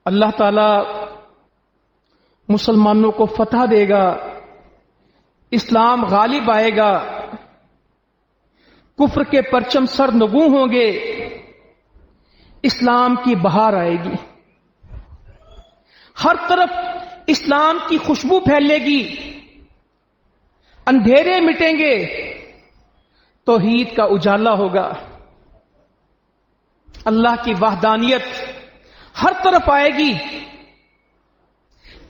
اللہ تعالی مسلمانوں کو فتح دے گا، اسلام غالب آئے گا، کفر کے پرچم سر نگوں ہوں گے، اسلام کی بہار آئے گی، ہر طرف اسلام کی خوشبو پھیلے گی، اندھیرے مٹیں گے، توحید کا اجالا ہوگا، اللہ کی وحدانیت ہر طرف آئے گی،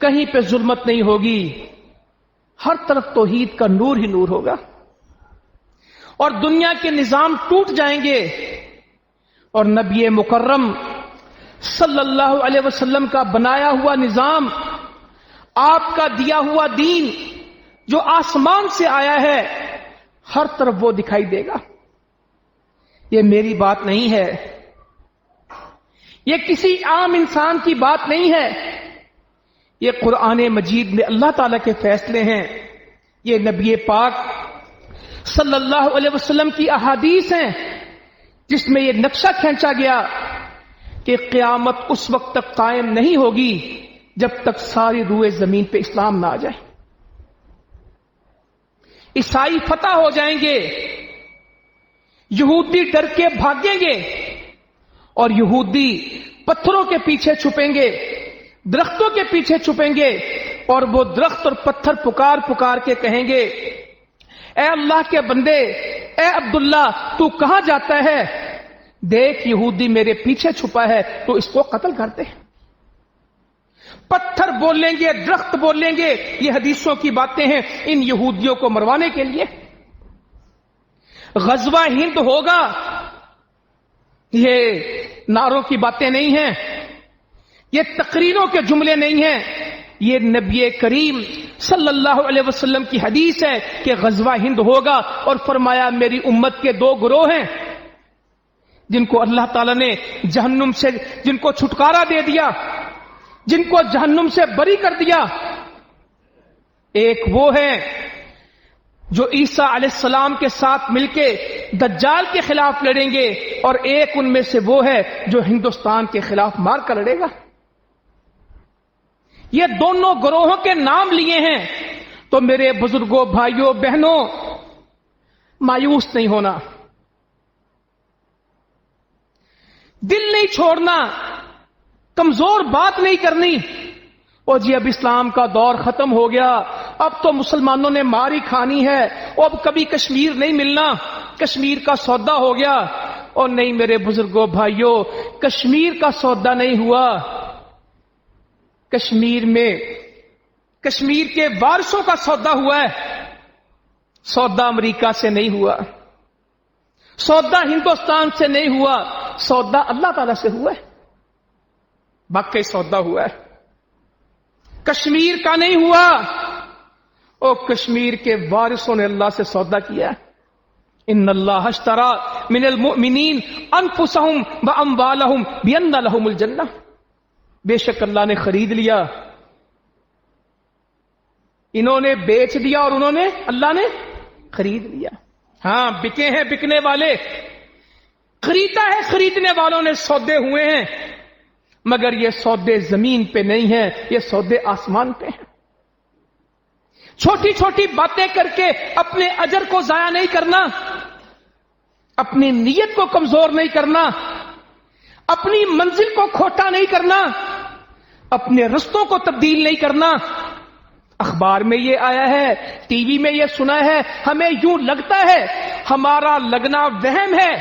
کہیں پہ ظلمت نہیں ہوگی، ہر طرف توحید کا نور ہی نور ہوگا، اور دنیا کے نظام ٹوٹ جائیں گے، اور نبی مکرم صلی اللہ علیہ وسلم کا بنایا ہوا نظام، آپ کا دیا ہوا دین جو آسمان سے آیا ہے، ہر طرف وہ دکھائی دے گا۔ یہ میری بات نہیں ہے، یہ کسی عام انسان کی بات نہیں ہے، یہ قرآن مجید میں اللہ تعالی کے فیصلے ہیں، یہ نبی پاک صلی اللہ علیہ وسلم کی احادیث ہیں جس میں یہ نقشہ کھینچا گیا کہ قیامت اس وقت تک قائم نہیں ہوگی جب تک ساری روئے زمین پہ اسلام نہ آ جائے۔ عیسائی فتح ہو جائیں گے، یہودی ڈر کے بھاگیں گے، اور یہودی پتھروں کے پیچھے چھپیں گے، درختوں کے پیچھے چھپیں گے، اور وہ درخت اور پتھر پکار پکار کے کہیں گے، اے اللہ کے بندے، اے عبداللہ، تو کہاں جاتا ہے؟ دیکھ یہودی میرے پیچھے چھپا ہے، تو اس کو قتل کرتے ہیں۔ پتھر بولیں گے، درخت بولیں گے، یہ حدیثوں کی باتیں ہیں ان یہودیوں کو مروانے کے لیے۔ غزوہ ہند ہوگا، یہ نعروں کی باتیں نہیں ہیں، یہ تقریروں کے جملے نہیں ہیں، یہ نبی کریم صلی اللہ علیہ وسلم کی حدیث ہے کہ غزوہ ہند ہوگا، اور فرمایا میری امت کے دو گروہ ہیں جن کو اللہ تعالیٰ نے جہنم سے، جن کو چھٹکارا دے دیا، جن کو جہنم سے بری کر دیا۔ ایک وہ ہے جو عیسیٰ علیہ السلام کے ساتھ مل کے دجال کے خلاف لڑیں گے، اور ایک ان میں سے وہ ہے جو ہندوستان کے خلاف مار کر لڑے گا۔ یہ دونوں گروہوں کے نام لیے ہیں، تو میرے بزرگوں، بھائیوں، بہنوں، مایوس نہیں ہونا، دل نہیں چھوڑنا، کمزور بات نہیں کرنی۔ اور جی اب اسلام کا دور ختم ہو گیا، اب تو مسلمانوں نے ماری کھانی ہے، اب کبھی کشمیر نہیں ملنا، کشمیر کا سودا ہو گیا۔ اور نہیں میرے بزرگوں، بھائیوں، کشمیر کا سودا نہیں ہوا، کشمیر میں کشمیر کے وارثوں کا سودا ہوا ہے، سودا امریکہ سے نہیں ہوا، سودا ہندوستان سے نہیں ہوا، سودا اللہ تعالی سے ہوا ہے، واقعی سودا ہوا ہے، کشمیر کا نہیں ہوا، اور کشمیر کے وارثوں نے اللہ سے سودا کیا ہے۔ ان اللہ اشترى من المؤمنین انفسهم واموالهم بان لهم الجنہ، بے شک اللہ نے خرید لیا، انہوں نے بیچ دیا اور انہوں نے، اللہ نے خرید لیا۔ ہاں بکے ہیں بکنے والے، خریدا ہے خریدنے والوں نے، سودے ہوئے ہیں، مگر یہ سودے زمین پہ نہیں ہیں، یہ سودے آسمان پہ ہیں۔ چھوٹی چھوٹی باتیں کر کے اپنے اجر کو ضائع نہیں کرنا، اپنی نیت کو کمزور نہیں کرنا، اپنی منزل کو کھوٹا نہیں کرنا، اپنے رستوں کو تبدیل نہیں کرنا۔ اخبار میں یہ آیا ہے، ٹی وی میں یہ سنا ہے، ہمیں یوں لگتا ہے، ہمارا لگنا وہم ہے،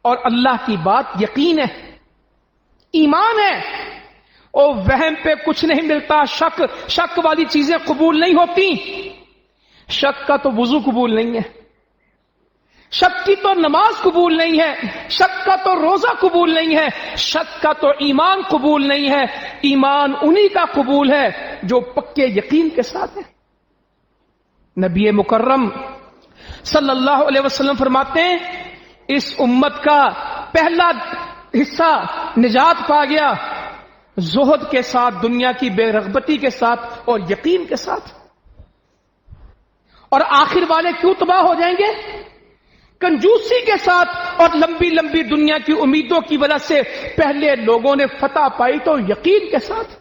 اور اللہ کی بات یقین ہے، ایمان ہے، اور وہم پہ کچھ نہیں ملتا۔ شک والی چیزیں قبول نہیں ہوتی، شک کا تو وضو قبول نہیں ہے، شک کی تو نماز قبول نہیں ہے، شک کا تو روزہ قبول نہیں ہے، شک کا تو ایمان قبول نہیں ہے۔ ایمان انہی کا قبول ہے جو پکے یقین کے ساتھ ہے۔ نبی مکرم صلی اللہ علیہ وسلم فرماتے ہیں، اس امت کا پہلا حصہ نجات پا گیا زہد کے ساتھ، دنیا کی بے رغبتی کے ساتھ اور یقین کے ساتھ۔ اور آخر والے کیوں تباہ ہو جائیں گے؟ کنجوسی کے ساتھ اور لمبی لمبی دنیا کی امیدوں کی وجہ سے پہلے لوگوں نے فتح پائی تو یقین کے ساتھ.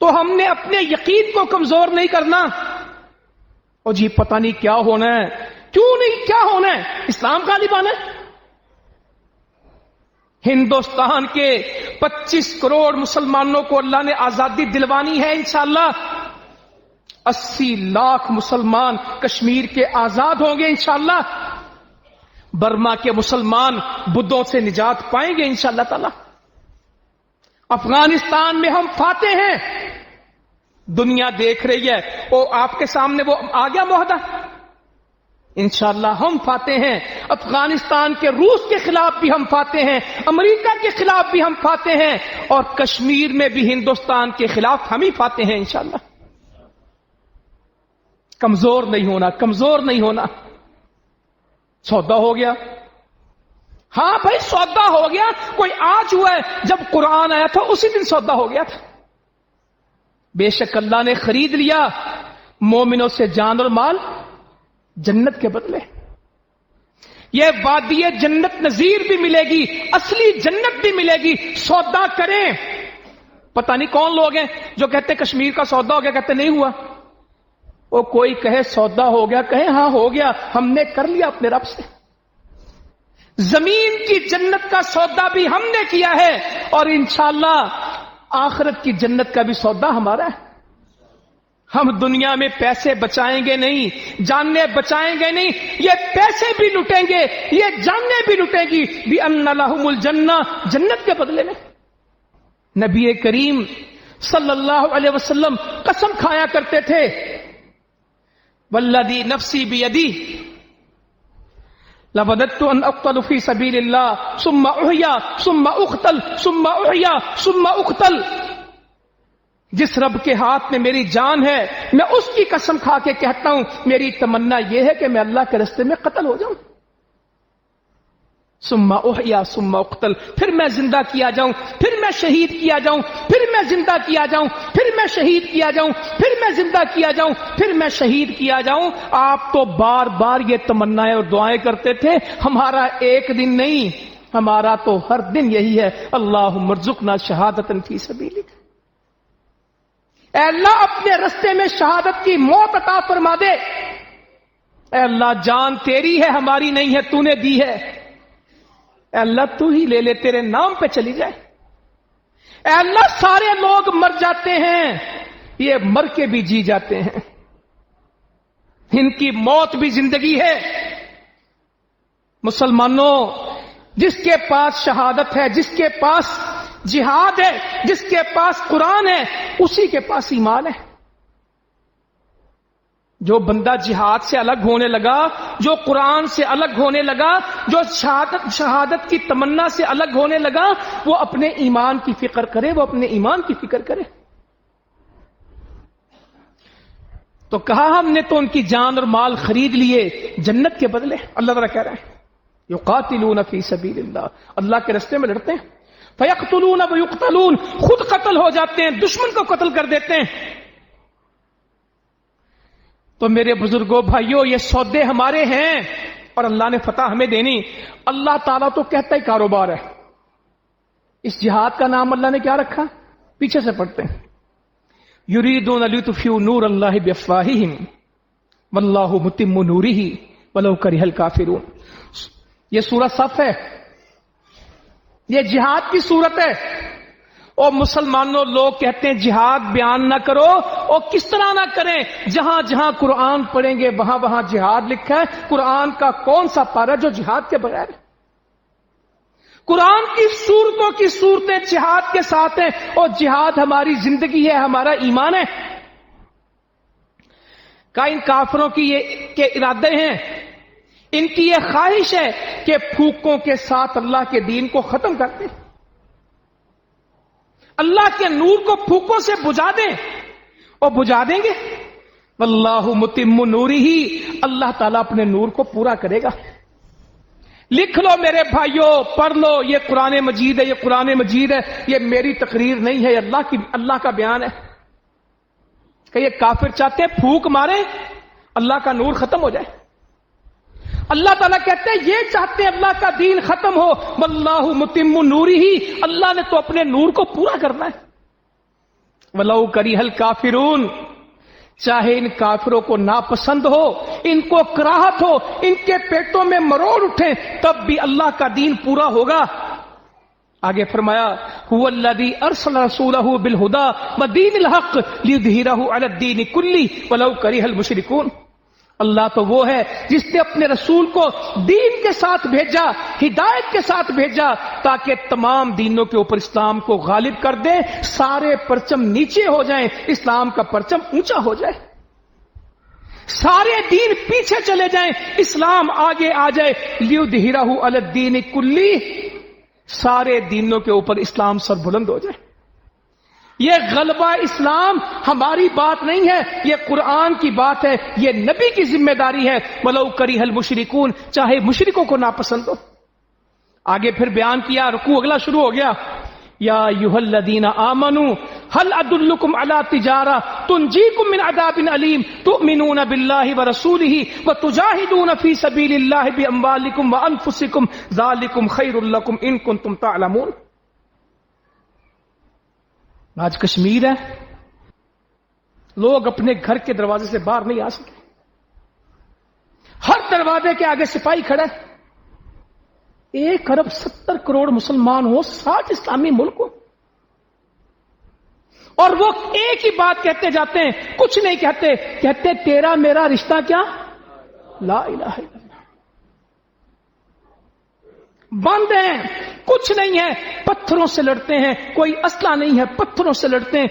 تو ہم نے اپنے یقین کو کمزور نہیں کرنا. اور جی پتہ نہیں کیا ہونا ہے، کیوں نہیں کیا ہونا ہے، اسلام کا نبھانا ہے. ہندوستان کے 25 کروڑ مسلمانوں کو اللہ نے آزادی دلوانی ہے انشاءاللہ. 80 لاکھ مسلمان کشمیر کے آزاد ہوں گے انشاءاللہ. برما کے مسلمان بدھوں سے نجات پائیں گے انشاءاللہ تعالی. افغانستان میں ہم فاتح ہیں، دنیا دیکھ رہی ہے. وہ آپ کے سامنے وہ آ گیا معاہدہ، انشاءاللہ ہم فاتح ہیں. افغانستان کے روس کے خلاف بھی ہم فاتح ہیں، امریکہ کے خلاف بھی ہم فاتح ہیں، اور کشمیر میں بھی ہندوستان کے خلاف ہم ہی فاتح ہیں انشاءاللہ. کمزور نہیں ہونا، کمزور نہیں ہونا. سودا ہو گیا، ہاں بھائی سودا ہو گیا. کوئی آج ہوا ہے، جب قرآن آیا تھا اسی دن سودا ہو گیا تھا. بے شک اللہ نے خرید لیا مومنوں سے جان اور مال جنت کے بدلے. یہ وادی جنت نظیر بھی ملے گی، اصلی جنت بھی ملے گی. سودا کریں. پتہ نہیں کون لوگ ہیں جو کہتے کشمیر کا سودا ہو گیا، کہتے نہیں ہوا. وہ کوئی کہے سودا ہو گیا، کہے ہاں ہو گیا، ہم نے کر لیا اپنے رب سے. زمین کی جنت کا سودا بھی ہم نے کیا ہے، اور انشاءاللہ آخرت کی جنت کا بھی سودا ہمارا ہے. ہم دنیا میں پیسے بچائیں گے نہیں، جانیں بچائیں گے نہیں. یہ پیسے بھی لٹیں گے، یہ جانیں بھی لٹیں گی. بِأَنَّ لَهُمُ الْجَنَّةَ، جنت کے بدلے میں. نبی کریم صلی اللہ علیہ وسلم قسم کھایا کرتے تھے، والذی نفسی بیدی لوددت ان اقتل فی سبیل اللہ ثم احیا ثم اقتل ثم احیا ثم اقتل. جس رب کے ہاتھ میں میری جان ہے، میں اس کی قسم کھا کے کہتا ہوں میری تمنا یہ ہے کہ میں اللہ کے راستے میں قتل ہو جاؤں. ثم احیا ثم اقتل، پھر میں زندہ کیا جاؤں، پھر میں شہید کیا جاؤں، پھر میں زندہ کیا جاؤں، پھر میں شہید کیا جاؤں، پھر میں زندہ کیا جاؤں، پھر میں شہید کیا جاؤں. آپ تو بار بار یہ تمنائیں اور دعائیں کرتے تھے. ہمارا ایک دن نہیں، ہمارا تو ہر دن یہی ہے، اللہم ارزقنا شہادۃ فی سبیلک. اے اللہ اپنے رستے میں شہادت کی موت عطا فرما دے. اے اللہ جان تیری ہے، ہماری نہیں ہے، تو نے دی ہے. اے اللہ تو ہی لے لے، تیرے نام پہ چلی جائے. اے اللہ سارے لوگ مر جاتے ہیں، یہ مر کے بھی جی جاتے ہیں، ان کی موت بھی زندگی ہے. مسلمانوں، جس کے پاس شہادت ہے، جس کے پاس جہاد ہے، جس کے پاس قرآن ہے، اسی کے پاس ایمان ہے. جو بندہ جہاد سے الگ ہونے لگا، جو قرآن سے الگ ہونے لگا، جو شہادت کی تمنا سے الگ ہونے لگا، وہ اپنے ایمان کی فکر کرے، وہ اپنے ایمان کی فکر کرے. تو کہا ہم نے تو ان کی جان اور مال خرید لیے جنت کے بدلے. اللہ تعالیٰ کہہ رہے ہیں یقاتلون فی سبیل اللہ، اللہ کے راستے میں لڑتے ہیں. فیقتلون ویقتلون، خود قتل ہو جاتے ہیں، دشمن کو قتل کر دیتے ہیں. تو میرے بزرگوں بھائیوں، یہ سودے ہمارے ہیں اور اللہ نے فتح ہمیں دینی. اللہ تعالیٰ تو کہتا ہی کاروبار ہے. اس جہاد کا نام اللہ نے کیا رکھا؟ پیچھے سے پڑھتے ہیں، یریدون لیطفئوا نور اللہ بافواہہم واللہ متم نورہ ولو کرہ الکافرون. یہ سورۃ صف ہے، یہ جہاد کی صورت ہے. اور مسلمانوں لوگ کہتے ہیں جہاد بیان نہ کرو، اور کس طرح نہ کریں؟ جہاں جہاں قرآن پڑھیں گے وہاں وہاں جہاد لکھا ہے. قرآن کا کون سا پارہ جو جہاد کے بغیر ہے؟ قرآن کی صورتوں کی صورتیں جہاد کے ساتھ ہیں، اور جہاد ہماری زندگی ہے، ہمارا ایمان ہے. ان کافروں کی یہ کے ارادے ہیں، ان کی یہ خواہش ہے کہ پھونکوں کے ساتھ اللہ کے دین کو ختم کر دیں، اللہ کے نور کو پھونکوں سے بجھا دیں، اور بجھا دیں گے. واللہ متم نورہ، اللہ تعالیٰ اپنے نور کو پورا کرے گا. لکھ لو میرے بھائیوں، پڑھ لو، یہ قرآن مجید ہے، یہ قرآن مجید ہے، یہ میری تقریر نہیں ہے، یہ اللہ کا بیان ہے. کہ یہ کافر چاہتے ہیں پھونک مارے اللہ کا نور ختم ہو جائے. اللہ تعالیٰ کہتے ہیں یہ چاہتے ہیں اللہ کا دین ختم ہو، واللہ متم نورہ، اللہ نے تو اپنے نور کو پورا کرنا ہے. ولو کریہ الکافرون، چاہے ان کافروں کو ناپسند ہو، ان کو کراہت ہو، ان کے پیٹوں میں مروڑ اٹھے، تب بھی اللہ کا دین پورا ہوگا. آگے فرمایا هو الذی ارسل رسولہ بالہدی ودین الحق لیظہرہ علی الدین کلہ ولو کرہ المشرکون. اللہ تو وہ ہے جس نے اپنے رسول کو دین کے ساتھ بھیجا، ہدایت کے ساتھ بھیجا، تاکہ تمام دینوں کے اوپر اسلام کو غالب کر دے، سارے پرچم نیچے ہو جائیں، اسلام کا پرچم اونچا ہو جائے، سارے دین پیچھے چلے جائیں، اسلام آگے آ جائے. لیظہرہ علی الدین کلہ، سارے دینوں کے اوپر اسلام سر بلند ہو جائے. یہ غلبہ اسلام ہماری بات نہیں ہے، یہ قرآن کی بات ہے، یہ نبی کی ذمہ داری ہے. وَلَوْ كَرِهَ الْمُشْرِكُونَ، چاہے مشرکوں کو ناپسند ہو. آگے پھر بیان کیا، رکوع اگلا شروع ہو گیا. یا ایھا الذین آمنوا هل ادلکم علی تجارہ تنجیکم من عذاب علیم تؤمنون باللہ ورسولہ وتجاہدون فی سبیل اللہ باموالکم وانفسکم ذالکم خیر لکم ان کنتم تعلمون. آج کشمیر ہے، لوگ اپنے گھر کے دروازے سے باہر نہیں آ سکتے، ہر دروازے کے آگے سپاہی کھڑا ہے. 1 ارب 70 کروڑ مسلمان ہو 60 اسلامی ملک ہو، اور وہ ایک ہی بات کہتے جاتے ہیں، کچھ نہیں کہتے، کہتے تیرا میرا رشتہ کیا؟ لا الہ الا اللہ. بند ہیں، کچھ نہیں ہے، پتھروں سے لڑتے ہیں، کوئی اسلحہ نہیں ہے، پتھروں سے لڑتے ہیں.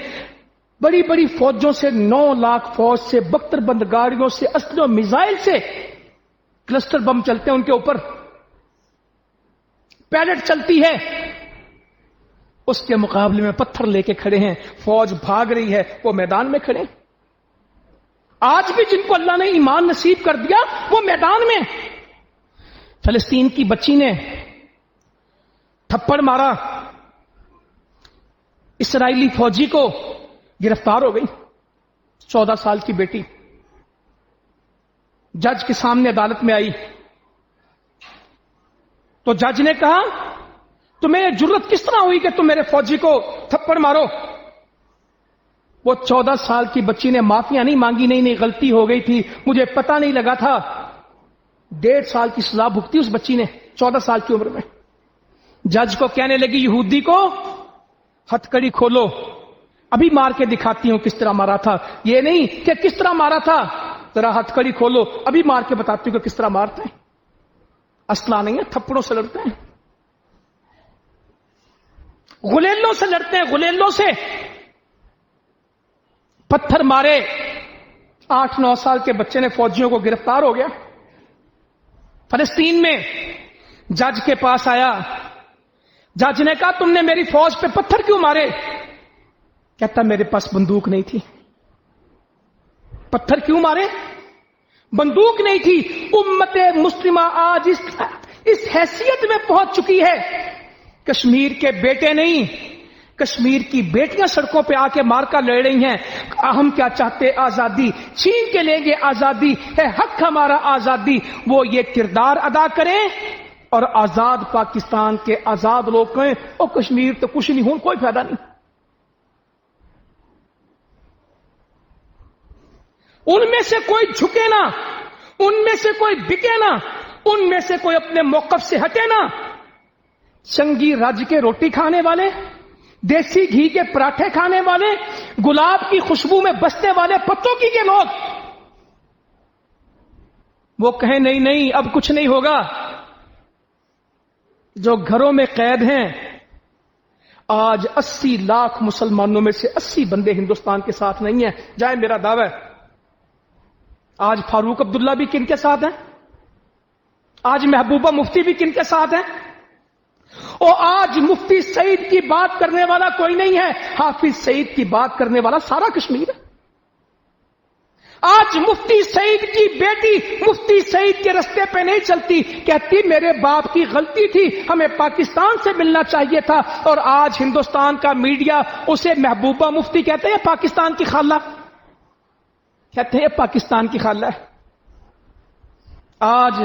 بڑی بڑی فوجوں سے، 9 لاکھ فوج سے، بختر بند گاڑیوں سے، اسلحے و میزائل سے، کلسٹر بم چلتے ہیں ان کے اوپر، پیلٹ چلتی ہے، اس کے مقابلے میں پتھر لے کے کھڑے ہیں، فوج بھاگ رہی ہے، وہ میدان میں کھڑے. آج بھی جن کو اللہ نے ایمان نصیب کر دیا وہ میدان میں. فلسطین کی بچی نے تھپڑ مارا، اسرائیلی فوجی کو، گرفتار ہو گئی. 14 سال کی بیٹی جج کے سامنے عدالت میں آئی تو جج نے کہا تمہیں جرت کس طرح ہوئی کہ تم میرے فوجی کو تھپڑ مارو؟ وہ 14 سال کی بچی نے معافیاں نہیں مانگی، نہیں غلطی ہو گئی تھی، مجھے پتہ نہیں لگا تھا. 1.5 سال کی سزا بھگتی اس بچی نے 14 سال کی عمر میں. جج کو کہنے لگی یہودی کو ہتھکڑی کھولو، ابھی مار کے دکھاتی ہوں کس طرح مارا تھا. یہ نہیں کہ کس طرح مارا تھا، ذرا ہتھکڑی کھولو، ابھی مار کے بتاتی ہوں کہ کس طرح مارتے ہیں. اسلحہ نہیں ہے، تھپڑوں سے لڑتے ہیں، غلیلوں سے لڑتے ہیں، غلیلوں سے. پتھر مارے، 8-9 سال کے بچے نے فوجیوں کو گرفتار ہو گیا. فلسطین میں جج کے پاس آیا، جج نے کہا تم نے میری فوج پہ پتھر کیوں مارے؟ کہتا میرے پاس بندوق نہیں تھی. پتھر کیوں مارے؟ بندوق نہیں تھی. امت مسلمہ آج اس حیثیت میں پہنچ چکی ہے، کشمیر کے بیٹے نہیں، کشمیر کی بیٹیاں سڑکوں پہ آ کے مارکا لڑ رہی ہیں. ہم کیا چاہتے؟ آزادی. چھین کے لیں گے آزادی، ہے حق ہمارا آزادی. وہ یہ کردار ادا کریں اور آزاد پاکستان کے آزاد لوگ کہیں اور کشمیر تو کچھ نہیں ہوں، کوئی فائدہ نہیں. ان میں سے کوئی جھکے نا، ان میں سے کوئی بکے نا، ان میں سے کوئی اپنے موقف سے ہٹے نا. چنگی رج کے روٹی کھانے والے، دیسی گھی کے پراٹھے کھانے والے، گلاب کی خوشبو میں بسنے والے پتوں کی کے لوگ، وہ کہیں نہیں اب کچھ نہیں ہوگا. جو گھروں میں قید ہیں، آج 80 لاکھ مسلمانوں میں سے 80 بندے ہندوستان کے ساتھ نہیں ہیں. جائے میرا دعویٰ ہے آج فاروق عبداللہ بھی کن کے ساتھ ہیں، آج محبوبہ مفتی بھی کن کے ساتھ ہیں، اور آج مفتی سعید کی بات کرنے والا کوئی نہیں ہے، حافظ سعید کی بات کرنے والا سارا کشمیر ہے. آج مفتی سعید کی بیٹی مفتی سعید کے رستے پہ نہیں چلتی، کہتی میرے باپ کی غلطی تھی، ہمیں پاکستان سے ملنا چاہیے تھا. اور آج ہندوستان کا میڈیا اسے محبوبہ مفتی کہتے ہیں، پاکستان کی خالہ کہتے ہیں، پاکستان کی خالہ ہے. آج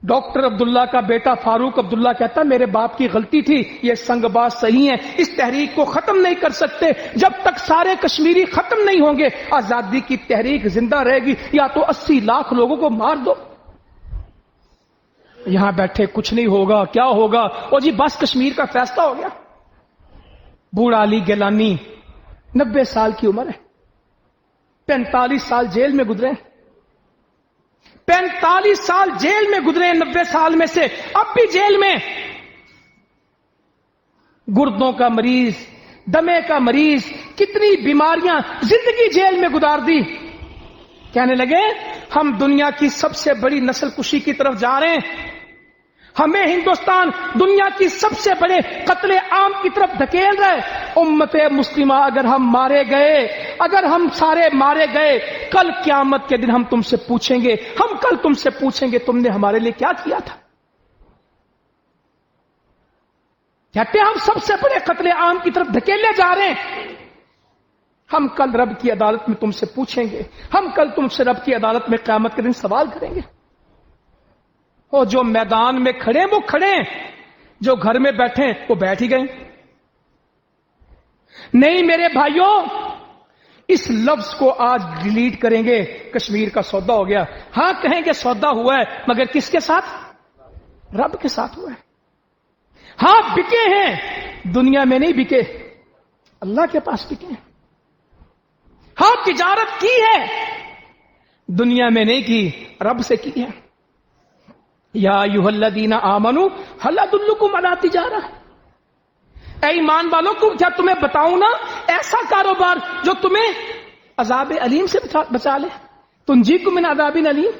डॉक्टर अब्दुल्ला का बेटा फारूक अब्दुल्ला कहता मेरे बाप की गलती थी, ये संगबाज सही है, इस तहरीक को खत्म नहीं कर सकते, जब तक सारे कश्मीरी खत्म नहीं होंगे आजादी की तहरीक जिंदा रहेगी, या तो 80 लाख लोगों को मार दो। यहां बैठे कुछ नहीं होगा, क्या होगा, और जी बस कश्मीर का फैसला हो गया। बूढ़ा अली गिलानी 90 साल की उम्र है, 45 साल जेल में गुजरे, 45 साल जेल में गुजरे 90 साल में से, अब भी जेल में। गुर्दों का मरीज, दमे का मरीज, कितनी बीमारियां, जिंदगी जेल में गुजार दी। कहने लगे हम दुनिया की सबसे बड़ी नस्ल कुशी की तरफ जा रहे हैं, हमें हिंदुस्तान दुनिया की सबसे बड़े कत्ले आम की तरफ धकेल रहा है। उम्मते मुस्लिमा अगर हम मारे गए, अगर हम सारे मारे गए, कल क़यामत के दिन हम तुमसे पूछेंगे, हम कल तुमसे पूछेंगे तुमने हमारे लिए क्या किया था। कहते हम सबसे बड़े कत्ले आम की तरफ धकेले जा रहे हैं, हम कल रब की अदालत में तुमसे पूछेंगे, हम कल तुमसे रब की अदालत में क़यामत के दिन सवाल करेंगे। और जो मैदान में खड़े वो खड़े, जो घर में बैठे वो बैठ ही गए। नहीं मेरे भाइयों, इस लफ्ज को आज डिलीट करेंगे, कश्मीर का सौदा हो गया। हां कहेंगे सौदा हुआ है, मगर किसके साथ? रब के साथ हुआ है। हां बिके हैं, दुनिया में नहीं बिके, अल्लाह के पास बिके हैं। हां तिजारत की है, दुनिया में नहीं की, रब से की है। या अय्युहल्लज़ीना आमनू हल अदुल्लुकुम अला तिजारा, ऐ ईमान वालों को क्या तुम्हें बताऊं ना ऐसा कारोबार जो तुम्हें अजाब अलीम से बचा ले। तुंजीकुम मिन अजाबिन अलीम,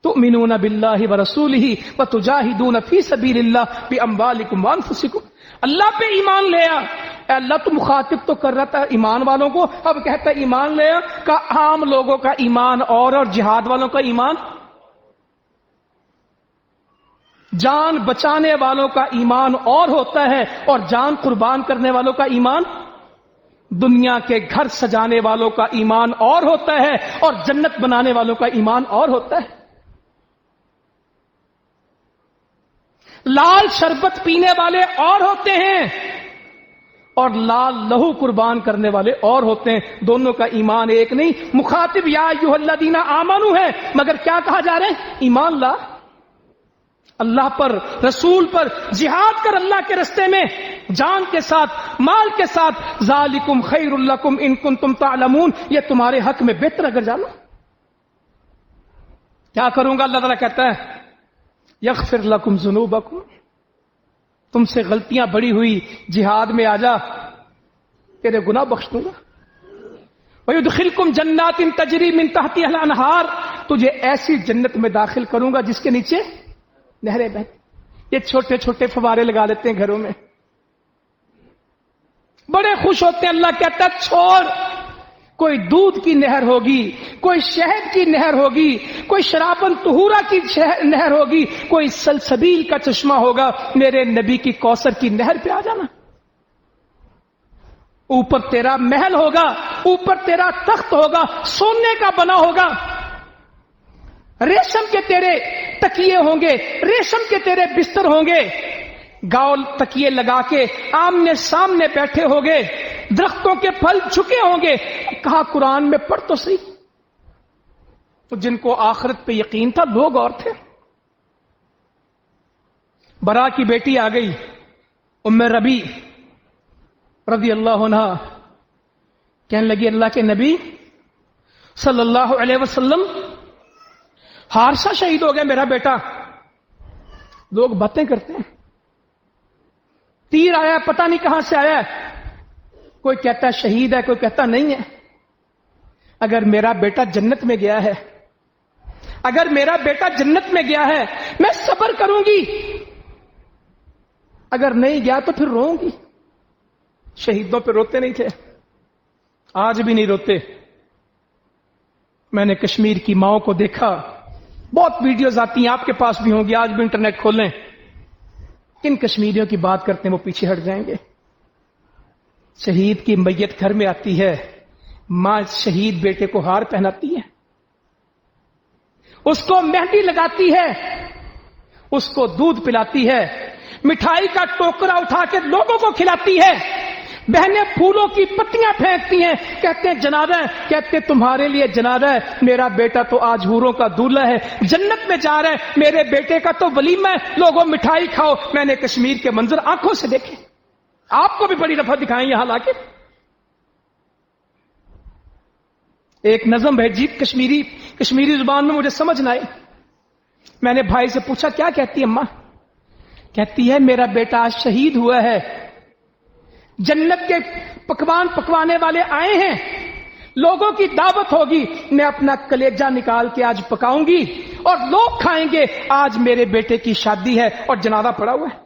तुमिनूना बिल्लाहि व रसूलिही व तुजाहिदूना फी सबीलिल्लाह बि अम्वालिकुम व अनफुसिकुम। अल्लाह पे ईमान ले आ। अल्लाह तो मुखातिब तो कर रहा था ईमान वालों को, अब कहता है ईमान ले आ का आम लोगों का ईमान और जिहाद वालों का ईमान, जान बचाने वालों का ईमान और होता है, और जान कुर्बान करने वालों का ईमान, दुनिया के घर सजाने वालों का ईमान और होता है, और जन्नत बनाने वालों का ईमान और होता है। लाल शरबत पीने वाले और होते हैं, और लाल लहू कुर्बान करने वाले और होते हैं। दोनों का ईमान एक नहीं। मुखातिब या अय्युहल्लज़ीना आमनू है, मगर क्या कहा जा रहा है? ईमान ला, अल्लाह पर, रसूल पर जिहाद कर, अल्लाह के रास्ते में जान के साथ, माल के साथ। ज़ालिकुम खैरुल लकुम इन कुंतुम तालमून, ये तुम्हारे हक में बेहतर अगर जानो। क्या करूंगा? अल्लाह ताला कहता है यग़फ़िर लकुम ज़ुनूबकुम, तुमसे गलतियां बड़ी हुई, जिहाद में आजा, तेरे गुनाह बख्श दूंगा। व युदखिलकुम जन्नातिन तजरी मिन तहतिहा अल अनहार, तुझे ऐसी जन्नत में दाखिल करूंगा जिसके नीचे नहरें बहती। ये छोटे छोटे फवारे लगा लेते हैं घरों में, बड़े खुश होते हैं। अल्लाह कहता है छोड़, कोई दूध की नहर होगी, कोई शहद की नहर होगी, कोई शराबन तुहूरा की नहर होगी, कोई सलसबील का चश्मा होगा, मेरे नबी की कौसर की नहर पे आ जाना। ऊपर तेरा महल होगा, ऊपर तेरा तख्त होगा, सोने का बना होगा, रेशम के तेरे तकिए होंगे, रेशम के तेरे बिस्तर होंगे, गाउल तकिए लगा के आमने सामने बैठे होंगे, दरख्तों के फल झुके होंगे। कहा कुरान में पढ़ तो सही। तो जिनको आखिरत पे यकीन था लोग और थे। बरा की बेटी आ गई, उम्मे रबी रज़ी अल्लाह अन्हा, कहने लगी अल्लाह के नबी सल्लल्लाहु अलैहि वसल्लम, हारसा शहीद हो गया मेरा बेटा। लोग बातें करते हैं, तीर आया पता नहीं कहां से आया, कोई कहता है शहीद है, कोई कहता नहीं है। अगर मेरा बेटा जन्नत में गया है, अगर मेरा बेटा जन्नत में गया है, मैं सब्र करूंगी, अगर नहीं गया तो फिर रोऊंगी। शहीदों पे रोते नहीं थे, आज भी नहीं रोते। मैंने कश्मीर की माओ को देखा, बहुत वीडियोस आती हैं, आपके पास भी होंगी, आज भी इंटरनेट खोलें। किन कश्मीरियों की बात करते हैं वो पीछे हट जाएंगे। शहीद की मैयत घर में आती है, मां शहीद बेटे को हार पहनाती है, उसको मेहंदी लगाती है, उसको दूध पिलाती है, मिठाई का टोकरा उठा के लोगों को खिलाती है, बहनें फूलों की पत्तियां फेंकती हैं, कहते हैं जनाजा है, कहते तुम्हारे लिए जनाजा है, मेरा बेटा तो आज हूरों का दूल्हा है, जन्नत में जा रहा है, मेरे बेटे का तो वलीमा है, लोगों मिठाई खाओ। मैंने कश्मीर के मंजर आंखों से देखे, आपको भी बड़ी दफा दिखाएं यहां लाके। एक नज़म भेजी कश्मीरी जुबान में, मुझे समझ ना आई। मैंने भाई से पूछा क्या कहती है अम्मा? कहती है मेरा बेटा आज शहीद हुआ है, जन्नत के पकवान पकवाने वाले आए हैं, लोगों की दावत होगी, मैं अपना कलेजा निकाल के आज पकाऊंगी और लोग खाएंगे, आज मेरे बेटे की शादी है और जनाजा पड़ा हुआ है।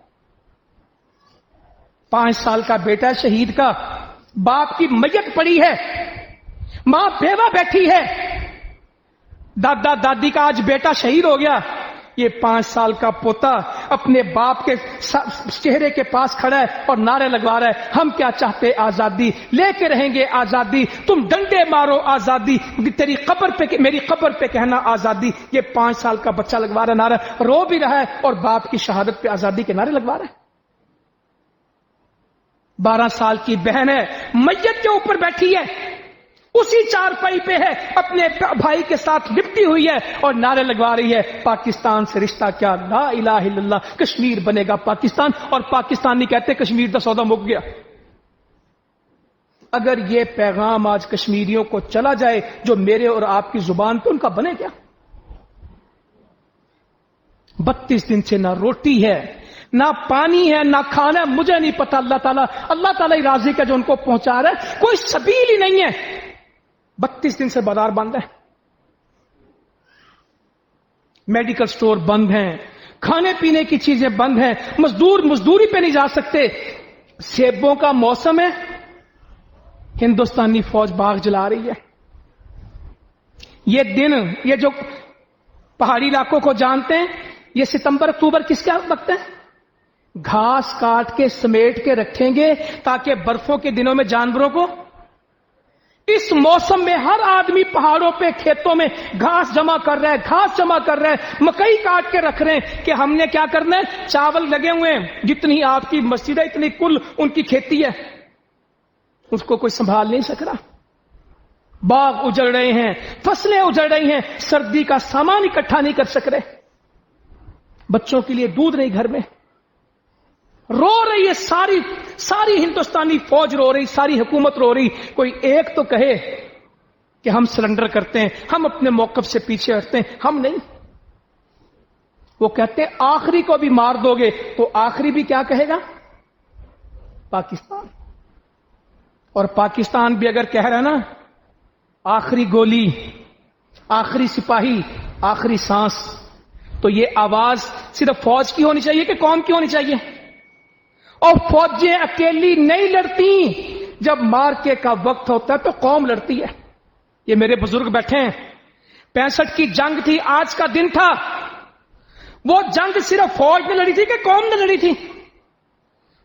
5 साल का बेटा शहीद का, बाप की मैयत पड़ी है, मां बेवा बैठी है, दादा दादी का आज बेटा शहीद हो गया, ये 5 साल का पोता अपने बाप के चेहरे के पास खड़ा है और नारे लगवा रहा है, हम क्या चाहते आजादी, लेके रहेंगे आजादी, तुम डंडे मारो आजादी, तेरी कब्र पे, मेरी कब्र पे कहना आजादी। ये 5 साल का बच्चा लगवा रहा है नारा, रो भी रहा है और बाप की शहादत पे आजादी के नारे लगवा रहा है। 12 साल की बहन है, मैयत के ऊपर बैठी है, उसी चारपाई पे है, अपने भाई के साथ लिपटी हुई है और नारे लगवा रही है, पाकिस्तान से रिश्ता क्या, ला इलाहा इल्लल्लाह, कश्मीर बनेगा पाकिस्तान, और पाकिस्तानी कहते कश्मीर का सौदा मुक गया। अगर ये पैगाम आज कश्मीरियों को चला जाए जो मेरे और आपकी जुबान पे, उनका बने क्या? 32 दिन से ना रोटी है, ना पानी है, ना खाना है, मुझे नहीं पता, अल्लाह ताला ही राजी का जो उनको पहुंचा रहा है, कोई सबील ही नहीं है। 32 दिन से बाजार बंद है, मेडिकल स्टोर बंद हैं, खाने पीने की चीजें बंद हैं, मजदूर मजदूरी पे नहीं जा सकते, सेबों का मौसम है, हिंदुस्तानी फौज बाग जला रही है। ये दिन, ये जो पहाड़ी इलाकों को जानते हैं, ये सितंबर अक्टूबर किसका वक्त है? घास काट के समेट के रखेंगे ताकि बर्फों के दिनों में जानवरों को, इस मौसम में हर आदमी पहाड़ों पे खेतों में घास जमा कर रहा है, घास जमा कर रहा है, मकई काट के रख रहे हैं कि हमने क्या करना है, चावल लगे हुए हैं, जितनी आपकी मस्जिद है इतनी कुल उनकी खेती है, उसको कोई संभाल नहीं सक रहा, बाग उजड़ रहे हैं, फसलें उजड़ रही हैं, सर्दी का सामान इकट्ठा नहीं कर सक रहे, बच्चों के लिए दूध नहीं घर में, रो रही है सारी हिंदुस्तानी फौज रो रही, सारी हुकूमत रो रही। कोई एक तो कहे कि हम सरेंडर करते हैं, हम अपने मौकफ से पीछे हटते हैं, हम नहीं। वो कहते हैं आखिरी को भी मार दोगे तो आखिरी भी क्या कहेगा? पाकिस्तान। और पाकिस्तान भी अगर कह रहा है ना, आखिरी गोली, आखिरी सिपाही, आखिरी सांस, तो ये आवाज सिर्फ फौज की होनी चाहिए कि कौम की होनी चाहिए? और फौजें अकेली नहीं लड़ती, जब मार्के का वक्त होता है तो कौम लड़ती है। ये मेरे बुजुर्ग बैठे हैं, 65 की जंग थी, आज का दिन था, वो जंग सिर्फ फौज ने लड़ी थी कि कौम ने लड़ी थी?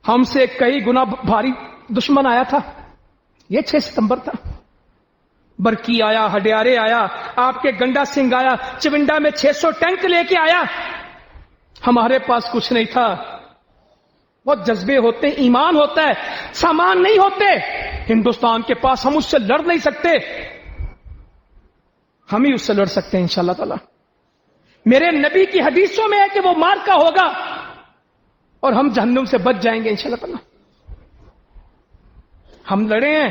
हमसे कई गुना भारी दुश्मन आया था। ये 6 सितंबर था, बरकी आया, हडियारे आया, आपके गंडा सिंह आया, चिविंडा में 600 टैंक लेके आया, हमारे पास कुछ नहीं था। बहुत जज्बे होते हैं, ईमान होता है, सामान नहीं होते हिंदुस्तान के पास, हम उससे लड़ नहीं सकते, हम ही उससे लड़ सकते हैं इंशाअल्लाह ताला। मेरे नबी की हदीसों में है कि वो मार्का होगा और हम जहन्नुम से बच जाएंगे इंशाअल्लाह ताला। हम लड़े हैं,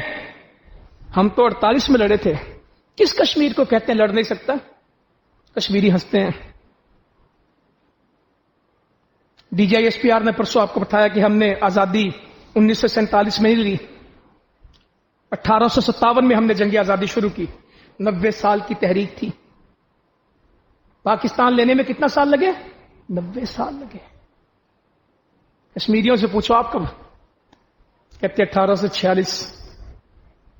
हम तो 48 में लड़े थे। किस कश्मीर को कहते हैं लड़ नहीं सकता? कश्मीरी हंसते हैं। DGISPR ने परसों आपको बताया कि हमने आजादी 1947 में नहीं ली, 1857 में हमने जंग आजादी शुरू की, 90 साल की तहरीक थी। पाकिस्तान लेने में कितना साल लगे? 90 साल लगे। कश्मीरियों से पूछो आप कब? कहते 1846।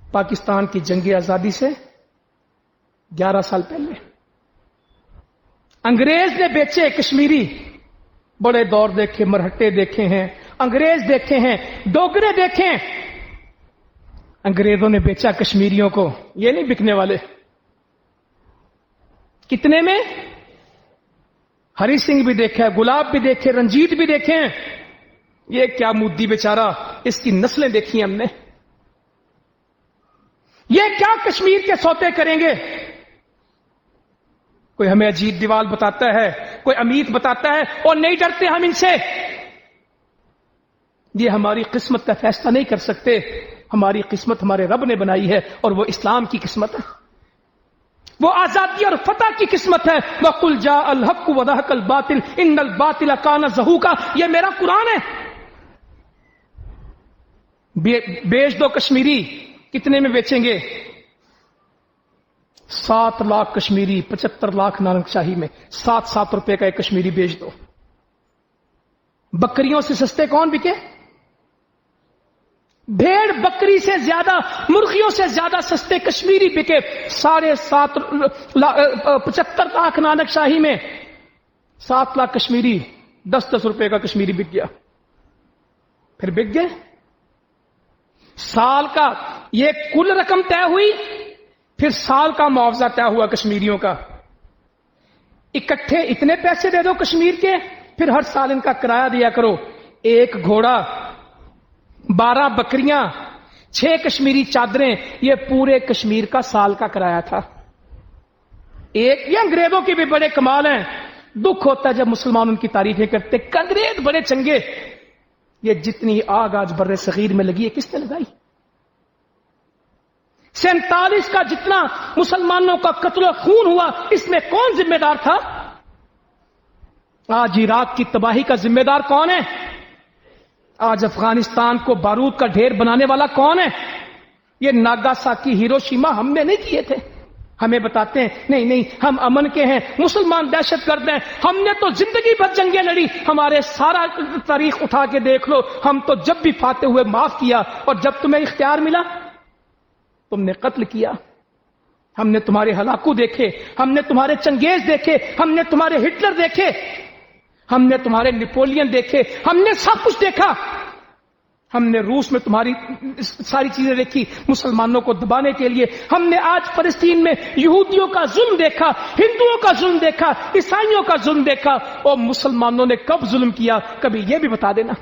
पाकिस्तान की जंग आजादी से 11 साल पहले अंग्रेज ने बेचे कश्मीरी। बड़े दौर देखे, मरहट्टे देखे हैं, अंग्रेज देखे हैं, डोगरे देखे हैं, अंग्रेजों ने बेचा कश्मीरियों को। ये नहीं बिकने वाले। कितने में? हरि सिंह भी देखे, गुलाब भी देखे, रंजीत भी देखे। ये क्या मुद्दी बेचारा, इसकी नस्लें देखी हमने। ये क्या कश्मीर के सौते करेंगे? कोई हमें अजीत दीवाल बताता है, कोई अमीत बताता है, और नहीं डरते हम इनसे। ये हमारी किस्मत का फैसला नहीं कर सकते। हमारी किस्मत हमारे रब ने बनाई है, और वो इस्लाम की किस्मत है, वो आजादी और फतह की किस्मत है। वकुल जा अल हक व दहकल बातिल इन्नल बातिल काना ज़हूका। ये मेरा कुरान है। बेच दो कश्मीरी। कितने में बेचेंगे? 7 लाख कश्मीरी, 75 लाख नानकशाही में। 7 रुपए का एक कश्मीरी बेच दो। बकरियों से सस्ते कौन बिके? भेड़ बकरी से ज्यादा, मुर्गियों से ज्यादा सस्ते कश्मीरी बिके। 75 लाख नानकशाही में 7 लाख कश्मीरी, 10 रुपए का कश्मीरी बिक गया। फिर बिक गए। साल का ये कुल रकम तय हुई, फिर साल का मुआवजा तय हुआ कश्मीरियों का। इकट्ठे इतने पैसे दे दो कश्मीर के, फिर हर साल इनका किराया दिया करो। 1 घोड़ा, 12 बकरियां, 6 कश्मीरी चादरें, ये पूरे कश्मीर का साल का किराया था। ये अंग्रेजों के भी बड़े कमाल हैं। दुख होता है जब मुसलमान उनकी तारीफें करते, अंग्रेज बड़े चंगे। ये जितनी आग आज बर्रे सगीर में लगी है, किसने लगाई? 47 का जितना मुसलमानों का कत्ल खून हुआ, इसमें कौन जिम्मेदार था? आज इराक की तबाही का जिम्मेदार कौन है? आज अफगानिस्तान को बारूद का ढेर बनाने वाला कौन है? ये नागासाकी, हिरोशिमा हमने नहीं किए थे। हमें बताते हैं नहीं नहीं हम अमन के हैं, मुसलमान दहशतगर्द हैं। हमने तो जिंदगी भर जंगें लड़ी। हमारे सारा तारीख उठा के देख लो, हम तो जब भी फाते हुए माफ किया, और जब तुम्हें इख्तियार मिला तुमने कत्ल किया। हमने तुम्हारे हलाकू देखे, हमने तुम्हारे चंगेज देखे, हमने तुम्हारे हिटलर देखे, हमने तुम्हारे नेपोलियन देखे, हमने सब कुछ देखा। हमने रूस में तुम्हारी सारी चीजें देखी मुसलमानों को दबाने के लिए। हमने आज फलस्तीन में यहूदियों का जुल्म देखा, हिंदुओं का जुल्म देखा, ईसाइयों का जुल्म देखा। और मुसलमानों ने कब जुल्म किया, कभी यह भी बता देना।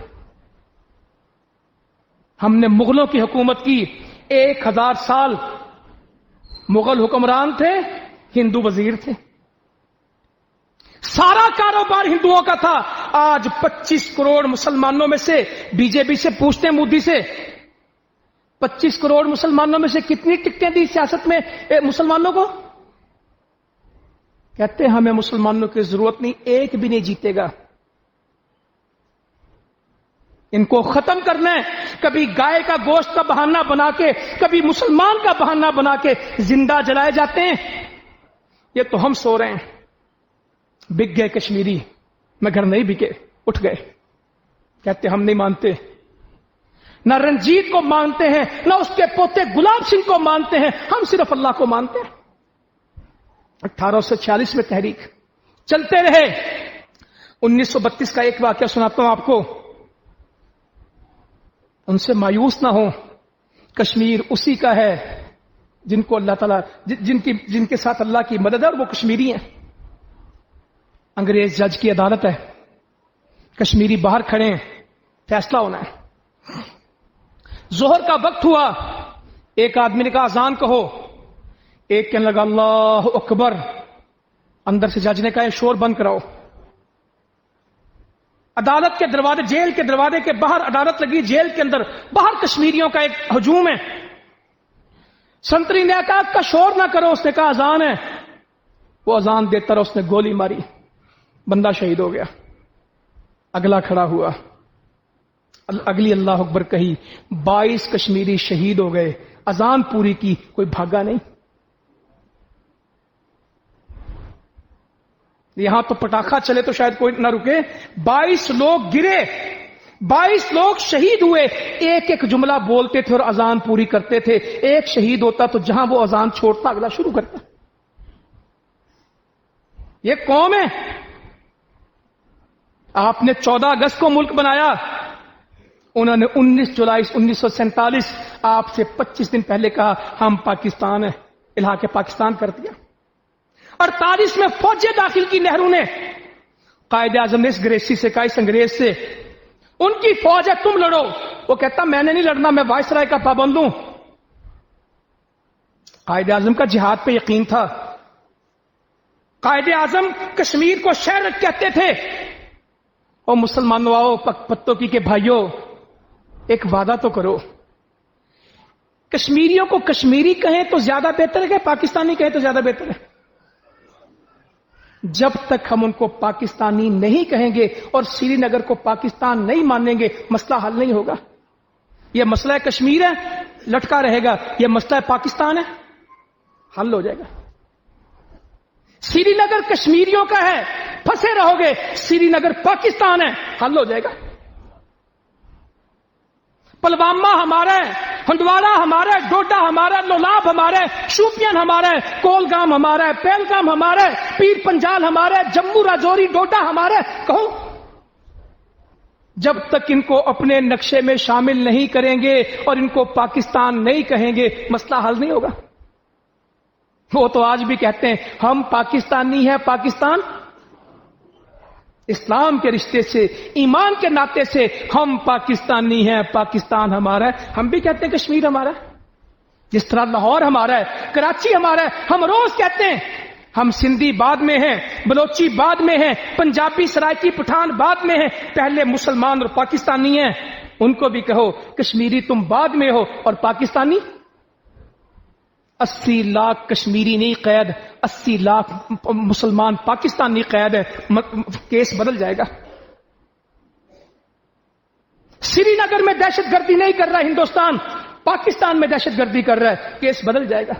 हमने मुगलों की हुकूमत की, 1000 साल मुगल हुक्मरान थे, हिंदू वजीर थे, सारा कारोबार हिंदुओं का था। आज 25 करोड़ मुसलमानों में से, बीजेपी से पूछते हैं, मोदी से, 25 करोड़ मुसलमानों में से कितनी टिकटें दी सियासत में मुसलमानों को? कहते हैं हमें मुसलमानों की जरूरत नहीं, एक भी नहीं जीतेगा। इनको खत्म करना है। कभी गाय का गोश्त का बहाना बना के, कभी मुसलमान का बहाना बना के जिंदा जलाए जाते हैं। ये तो हम सो रहे हैं। बिक गए कश्मीरी, मगर नहीं बिके, उठ गए। कहते हम नहीं मानते, ना रंजीत को मानते हैं, ना उसके पोते गुलाब सिंह को मानते हैं, हम सिर्फ अल्लाह को मानते हैं। 1846 में तहरीक चलते रहे। 1932 का एक वाकया सुनाता हूं आपको, उनसे मायूस ना हो। कश्मीर उसी का है जिनको अल्लाह ताला, जिनके साथ अल्लाह की मदद है, और वो कश्मीरी हैं। अंग्रेज जज की अदालत है, कश्मीरी बाहर खड़े हैं, फैसला होना है। जोहर का वक्त हुआ, एक आदमी ने कहा अजान कहो, एक कहने लगा अल्लाह अकबर। अंदर से जज ने कहा शोर बंद कराओ। अदालत के दरवाजे, जेल के दरवाजे के बाहर अदालत लगी, जेल के अंदर बाहर कश्मीरियों का एक हजूम है। संतरी ने कहा का शोर ना करो, उसने कहा अजान है। वो अजान देता रहा, उसने गोली मारी, बंदा शहीद हो गया। अगला खड़ा हुआ, अगली अल्लाह अकबर कही, 22 कश्मीरी शहीद हो गए। अजान पूरी की, कोई भागा नहीं। यहां तो पटाखा चले तो शायद कोई ना रुके। 22 लोग गिरे, 22 लोग शहीद हुए। एक एक जुमला बोलते थे और अजान पूरी करते थे। एक शहीद होता तो जहां वो अजान छोड़ता अगला शुरू करता। ये कौम है। आपने 14 अगस्त को मुल्क बनाया, उन्होंने 19 जुलाई 1947 आपसे 25 दिन पहले कहा हम पाकिस्तान है, इलाहा के पाकिस्तान कर दिया। 48 में फौजें दाखिल की नेहरू ने, कायद आजम ने इस ग्रेसी से कहा, इस अंग्रेज से, उनकी फौज है, तुम लड़ो। वो कहता मैंने नहीं लड़ना, मैं वायसराय का पाबंद हूं। कायद आजम का जिहाद पे यकीन था। कायद आजम कश्मीर को शहर कहते थे। और मुसलमानों, आओ पत्तों के भाइयों, एक वादा तो करो, कश्मीरियों को कश्मीरी कहें तो ज्यादा बेहतर है कि पाकिस्तानी कहें तो ज्यादा बेहतर है? जब तक हम उनको पाकिस्तानी नहीं कहेंगे और श्रीनगर को पाकिस्तान नहीं मानेंगे, मसला हल नहीं होगा। यह मसला है कश्मीर है, लटका रहेगा। यह मसला है पाकिस्तान है, हल हो जाएगा। श्रीनगर कश्मीरियों का है, फंसे रहोगे। श्रीनगर पाकिस्तान है, हल हो जाएगा। पुलवामा हमारा है, हंदवाड़ा हमारा है, डोडा हमारा है, लोलाब हमारा है, शोपियान हमारा है, कोलगाम हमारा है, पहलगाम हमारा है, पीर पंजाल हमारा है, जम्मू राजौरी डोडा हमारा है। कहो, जब तक इनको अपने नक्शे में शामिल नहीं करेंगे और इनको पाकिस्तान नहीं कहेंगे, मसला हल नहीं होगा। वो तो आज भी कहते हैं हम पाकिस्तानी हैं, पाकिस्तान इस्लाम के रिश्ते से, ईमान के नाते से हम पाकिस्तानी हैं, पाकिस्तान हमारा है। हम भी कहते हैं कश्मीर हमारा है, जिस तरह लाहौर हमारा है, कराची हमारा है। हम रोज कहते हैं हम सिंधी बाद में हैं, बलोची बाद में हैं, पंजाबी सराइकी पठान बाद में हैं, पहले मुसलमान और पाकिस्तानी हैं। उनको भी कहो कश्मीरी तुम बाद में हो और पाकिस्तानी। 80 लाख कश्मीरी नहीं कैद, 80 लाख मुसलमान पाकिस्तानी कैद है। केस बदल जाएगा। श्रीनगर में दहशतगर्दी नहीं कर रहा हिंदुस्तान, पाकिस्तान में दहशतगर्दी कर रहा है, केस बदल जाएगा।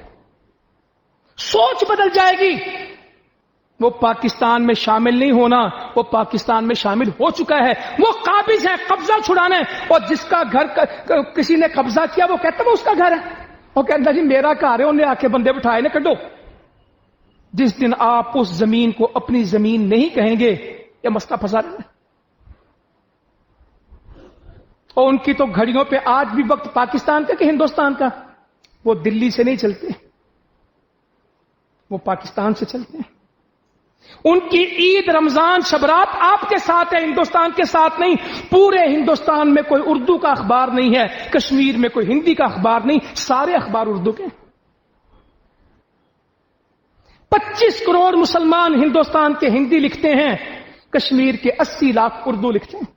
सोच बदल जाएगी। वो पाकिस्तान में शामिल नहीं होना, वो पाकिस्तान में शामिल हो चुका है। वो काबिज है कब्जा छुड़ाने, और जिसका घर किसी ने कब्जा किया वो कहता वो उसका घर है। वो कहता जी मेरा घर है, उन्हें आके बंदे बिठाए ने कटो। जिस दिन आप उस जमीन को अपनी जमीन नहीं कहेंगे, ये मसला फंसा रहा है। और उनकी तो घड़ियों पे आज भी वक्त पाकिस्तान का कि हिंदुस्तान का। वो दिल्ली से नहीं चलते, वो पाकिस्तान से चलते हैं। उनकी ईद, रमजान, शबरात आपके साथ है, हिंदुस्तान के साथ नहीं। पूरे हिंदुस्तान में कोई उर्दू का अखबार नहीं है, कश्मीर में कोई हिंदी का अखबार नहीं, सारे अखबार उर्दू के। 25 करोड़ मुसलमान हिंदुस्तान के हिंदी लिखते हैं, कश्मीर के 80 लाख उर्दू लिखते हैं।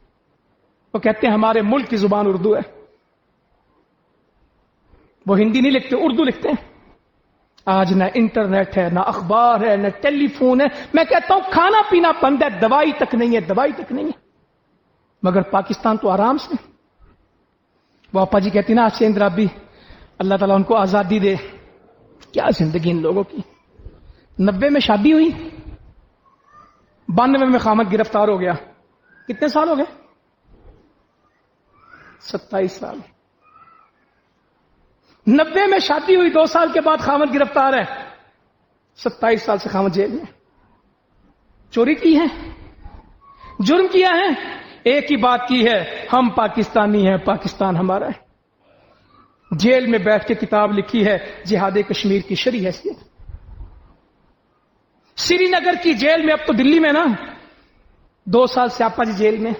वो कहते हैं हमारे मुल्क की जुबान उर्दू है। वो हिंदी नहीं लिखते, उर्दू लिखते हैं। आज ना इंटरनेट है, ना अखबार है, ना टेलीफोन है। मैं कहता हूं खाना पीना बंद है, दवाई तक नहीं है, दवाई तक नहीं है। मगर पाकिस्तान तो आराम से। बापा जी कहती ना आशे इंद्राबी, अल्लाह ताला उनको आजादी दे। क्या जिंदगी इन लोगों की। 90 में शादी हुई, 92 में खामद गिरफ्तार हो गया। कितने साल हो गए? 27 साल। 90 में शादी हुई, 2 साल के बाद खामद गिरफ्तार है। 27 साल से खामद जेल में। चोरी की है, जुर्म किया है, एक ही बात की है, हम पाकिस्तानी हैं, पाकिस्तान हमारा है। जेल में बैठ के किताब लिखी है जिहाद कश्मीर की शरई हैसियत। श्रीनगर की जेल में, अब तो दिल्ली में ना, 2 साल स्यापा जी जेल में।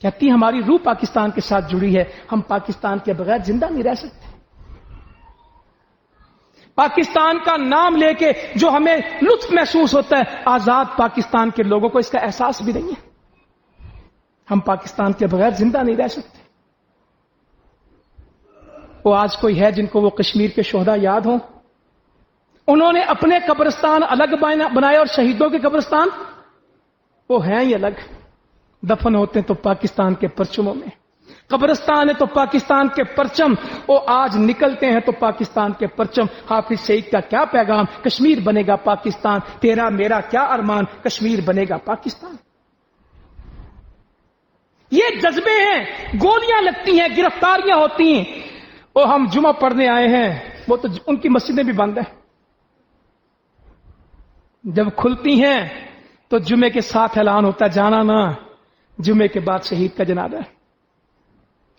कहती हमारी रूह पाकिस्तान के साथ जुड़ी है, हम पाकिस्तान के बगैर जिंदा नहीं रह सकते। पाकिस्तान का नाम लेके जो हमें लुत्फ महसूस होता है, आजाद पाकिस्तान के लोगों को इसका एहसास भी नहीं है। हम पाकिस्तान के बगैर जिंदा नहीं रह सकते। वो आज कोई है जिनको वो कश्मीर के शोहदा याद हों? उन्होंने अपने कब्रिस्तान अलग बनाए और शहीदों के कब्रिस्तान वो हैं ही अलग। दफन होते हैं तो पाकिस्तान के परचमों में, कब्रिस्तान है तो पाकिस्तान के परचम। वो आज निकलते हैं तो पाकिस्तान के परचम। हाफिज सईद का क्या पैगाम, कश्मीर बनेगा पाकिस्तान। तेरा मेरा क्या अरमान, कश्मीर बनेगा पाकिस्तान। ये जज्बे हैं। गोलियां लगती हैं, गिरफ्तारियां होती हैं। वो हम जुमा पढ़ने आए हैं, वो तो उनकी मस्जिदें भी बंद है। जब खुलती हैं तो जुमे के साथ ऐलान होता है जाना ना, जुमे के बाद शहीद का जनाजा है।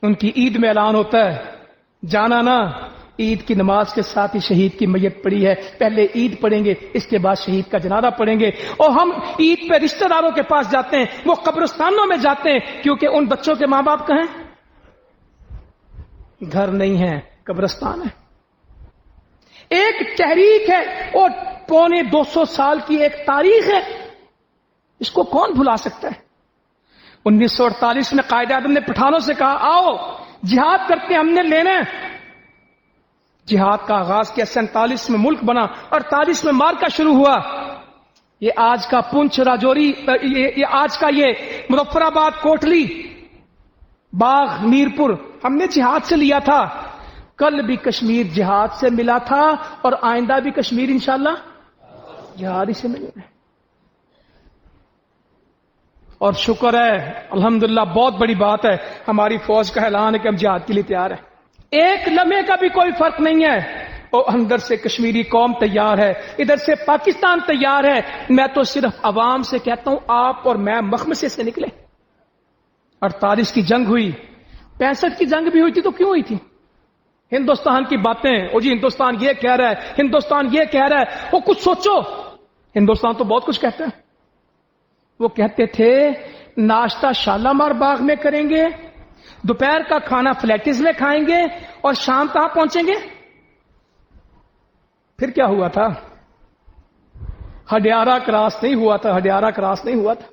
उनकी ईद में ऐलान होता है जाना ना, عید کی نماز کے ساتھ ہی شہید کی میت پڑی ہے، پہلے عید پڑھیں گے، اس کے بعد شہید کا جنازہ پڑھیں گے. اور ہم عید پہ رشتہ داروں کے پاس جاتے ہیں، وہ قبرستانوں میں جاتے ہیں، کیونکہ ان بچوں کے ماں باپ کہاں ہیں؟ گھر نہیں ہے، قبرستان ہے. ایک تحریک ہے اور 250 سال کی ایک تاریخ ہے، اس کو کون بھلا سکتا ہے؟ 1948 میں قائد اعظم نے پٹھانوں سے کہا آؤ جہاد کرتے ہیں، ہم نے لینا ہے. جہاد کا آغاز کیا، 47 میں ملک بنا، 48 میں مارکا شروع ہوا. یہ آج کا پنچ راجوری، یہ آج کا یہ مظفر آباد، کوٹلی، باغ، میرپور، ہم نے جہاد سے لیا تھا. کل بھی کشمیر جہاد سے ملا تھا اور آئندہ بھی کشمیر انشاءاللہ جہاد ہی سے ملے گا. اور شکر ہے الحمدللہ، بہت بڑی بات ہے، ہماری فوج کا اعلان ہے کہ ہم جہاد کے لیے تیار ہیں. ایک لمحے کا بھی کوئی فرق نہیں ہے. اور اندر سے کشمیری قوم تیار ہے، ادھر سے پاکستان تیار ہے. میں تو صرف عوام سے کہتا ہوں آپ اور میں مخمصے سے نکلے. 48 کی جنگ ہوئی، 65 کی جنگ بھی ہوئی تھی تو کیوں ہوئی تھی؟ ہندوستان کی باتیں، او جی ہندوستان یہ کہہ رہا ہے، ہندوستان یہ کہہ رہا ہے. وہ کچھ سوچو، ہندوستان تو بہت کچھ کہتا ہے. وہ کہتے تھے ناشتہ شالامار باغ میں کریں گے، دوپہر کا کھانا فلیٹز میں کھائیں گے اور شام کہاں پہنچیں گے؟ پھر کیا ہوا تھا؟ ہڈیارہ کراس نہیں ہوا تھا، ہڈیارہ کراس نہیں ہوا تھا.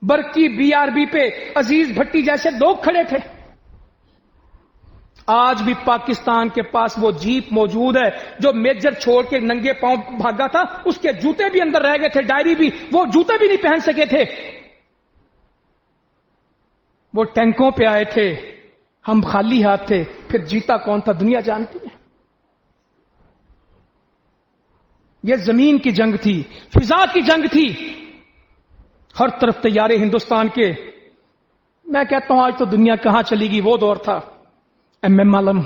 برقی BRB پہ عزیز بھٹی جیسے لوگ کھڑے تھے. آج بھی پاکستان کے پاس وہ جیپ موجود ہے جو میجر چھوڑ کے ننگے پاؤں بھاگا تھا، اس کے جوتے بھی اندر رہ گئے تھے، ڈائری بھی، وہ جوتے بھی نہیں پہن سکے تھے. وہ ٹینکوں پہ آئے تھے، ہم خالی ہاتھ تھے. پھر جیتا کون تھا دنیا جانتی ہے. یہ زمین کی جنگ تھی، فضا کی جنگ تھی، ہر طرف تیارے ہندوستان کے. میں کہتا ہوں آج تو دنیا کہاں چلی گئی، وہ دور تھا. ایم عالم